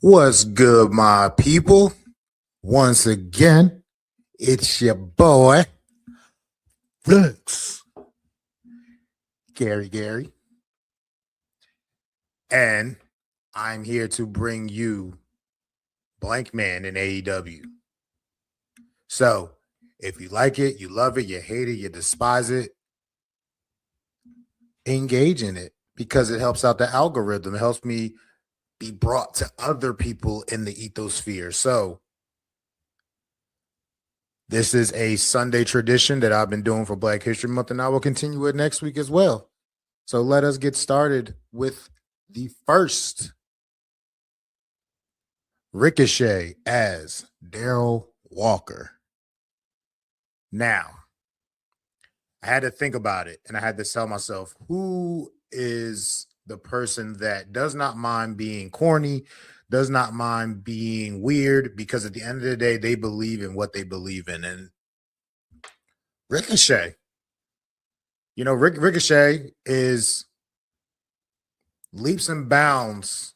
What's good, my people? Once again, it's your boy, Flex, Gary, and I'm here to bring you Blankman in AEW. So, if you like it, you love it, you hate it, you despise it, engage in it because it helps out the algorithm. It helps me be brought to other people in the ethosphere. So, this is a Sunday tradition that I've been doing for Black History Month, and I will continue it next week as well. So let us get started with the first Ricochet as Daryl Walker. Now, I had to think about it and I had to tell myself who is the person that does not mind being corny, does not mind being weird, because at the end of the day, they believe in what they believe in. And Ricochet, Ricochet is leaps and bounds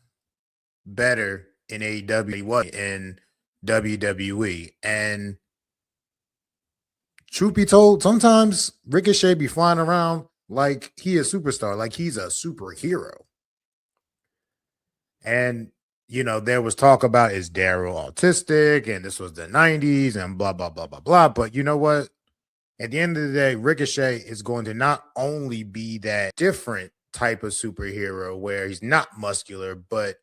better in AEW he was in WWE. And truth be told, sometimes Ricochet be flying around like he is a superstar, like he's a superhero. And there was talk about, is Daryl autistic, and this was the 90s and blah blah blah blah blah. But you know what? At the end of the day, Ricochet is going to not only be that different type of superhero where he's not muscular, but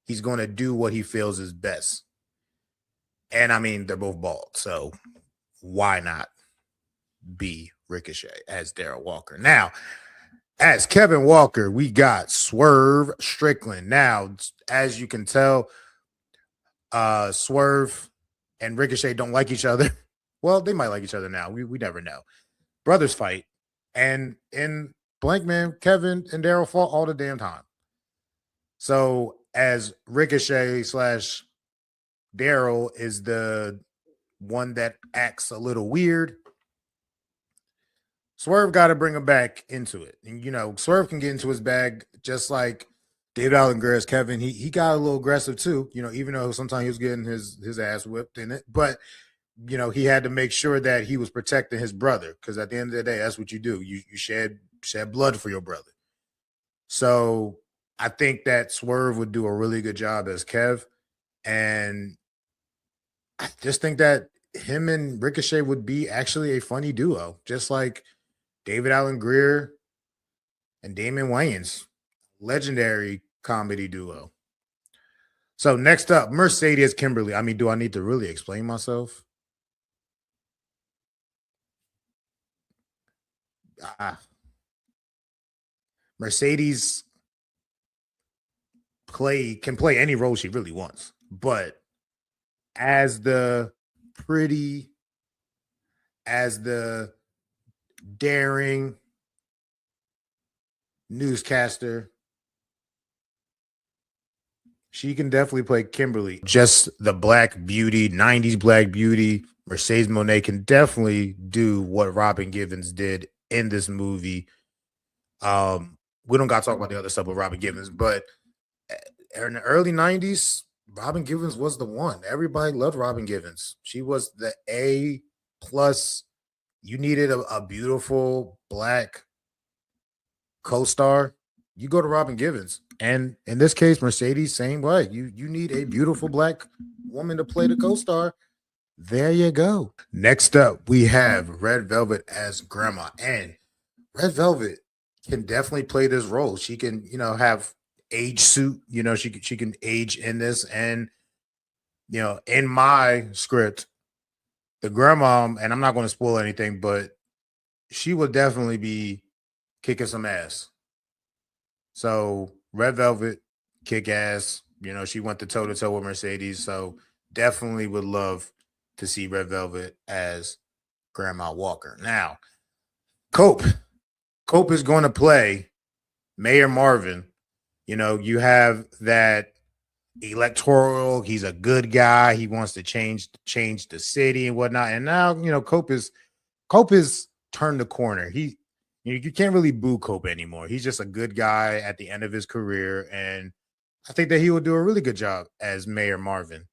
he's going to do what he feels is best. And I mean, they're both bald, so why not be Ricochet as Daryl Walker? Now, as Kevin Walker, we got Swerve Strickland. Now, as you can tell, Swerve and Ricochet don't like each other. Well, they might like each other now. We never know. Brothers fight. And in Blankman, Kevin and Daryl fought all the damn time. So as Ricochet slash Daryl is the one that acts a little weird, Swerve got to bring him back into it. And, Swerve can get into his bag just like David Allen Greer's Kevin. He got a little aggressive too, even though sometimes he was getting his ass whipped in it. But, he had to make sure that he was protecting his brother, because at the end of the day, that's what you do. You shed blood for your brother. So I think that Swerve would do a really good job as Kev. And I just think that him and Ricochet would be actually a funny duo, just like David Allen Greer and Damon Wayans, legendary comedy duo. So next up, Mercedes Kimberly. I mean, do I need to really explain myself? Mercedes can play any role she really wants, but as the pretty, as the daring newscaster, she can definitely play Kimberly. Just the black beauty, 90s black beauty. Mercedes Moné can definitely do what Robin Givens did in this movie. We don't got to talk about the other stuff with Robin Givens, but in the early 90s, Robin Givens was the one. Everybody loved Robin Givens. She was the A plus. You needed a beautiful black co-star, you go to Robin Givens. And in this case, Mercedes, same way. You need a beautiful black woman to play the co-star. There you go. Next up, we have Red Velvet as Grandma. And Red Velvet can definitely play this role. She can, have age suit. She can age in this. And, in my script, the grandma, and I'm not going to spoil anything, but she will definitely be kicking some ass. So Red Velvet, kick ass. She went to toe to toe with Mercedes. So definitely would love to see Red Velvet as Grandma Walker. Now, Cope. Cope is going to play Mayor Marvin. You have that electoral. He's a good guy. He wants to change the city and whatnot. And now, Cope is turned the corner. You can't really boo Cope anymore. He's just a good guy at the end of his career, and I think that he would do a really good job as Mayor Marvin.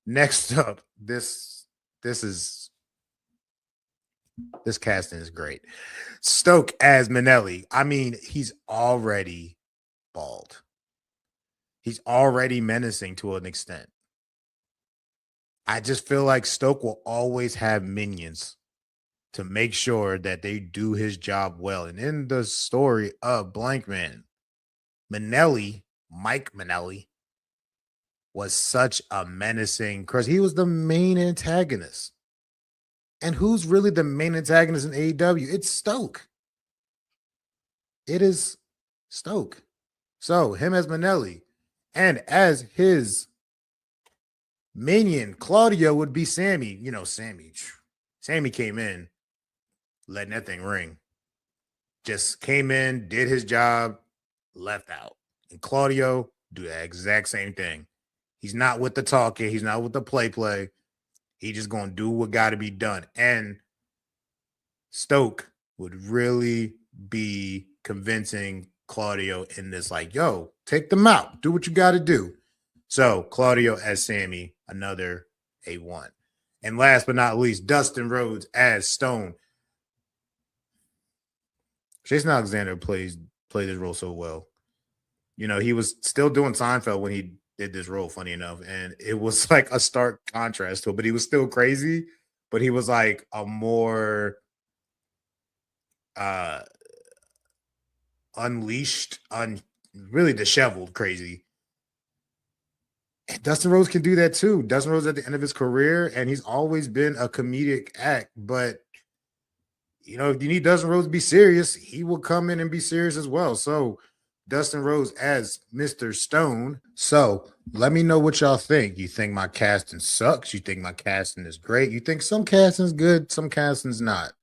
Next up, this is this casting is great. Stoke as Manelli. I mean, he's already bald. He's already menacing to an extent. I just feel like Stoke will always have minions to make sure that they do his job well. And in the story of Blankman, Mike Manelli, was such a menacing because he was the main antagonist. And who's really the main antagonist in AEW? It's Stoke. It is Stoke. So him as Manelli and as his minion, Claudio would be Sammy. You know, Sammy came in, letting that thing ring. Just came in, did his job, left out. And Claudio do the exact same thing. He's not with the talking. He's not with the play. He just going to do what got to be done. And Stoke would really be convincing Claudio in this, like, yo, take them out. Do what you got to do. So Claudio as Sammy, another A1. And last but not least, Dustin Rhodes as Stone. Jason Alexander played this role so well. You know, he was still doing Seinfeld when he did this role, funny enough. And it was like a stark contrast to it, but he was still crazy, but he was like a more unleashed, really disheveled crazy. And Dustin Rhodes can do that too. Dustin Rhodes at the end of his career, and he's always been a comedic act, but you know, if you need Dustin Rhodes to be serious, he will come in and be serious as well. So Dustin Rhodes as Mr. Stone. So let me know what y'all think. You think my casting sucks? You think my casting is great? You think some casting's good, some casting's not?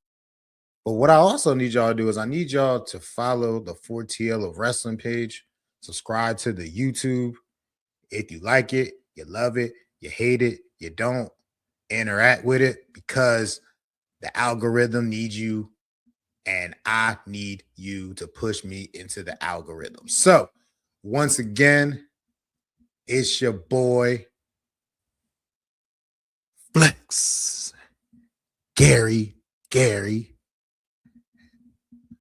But what I also need y'all to do is I need y'all to follow the 4TL of Wrestling page, subscribe to the YouTube. If you like it, you love it, you hate it, you don't, interact with it because the algorithm needs you and I need you to push me into the algorithm. So once again, it's your boy Flex Gary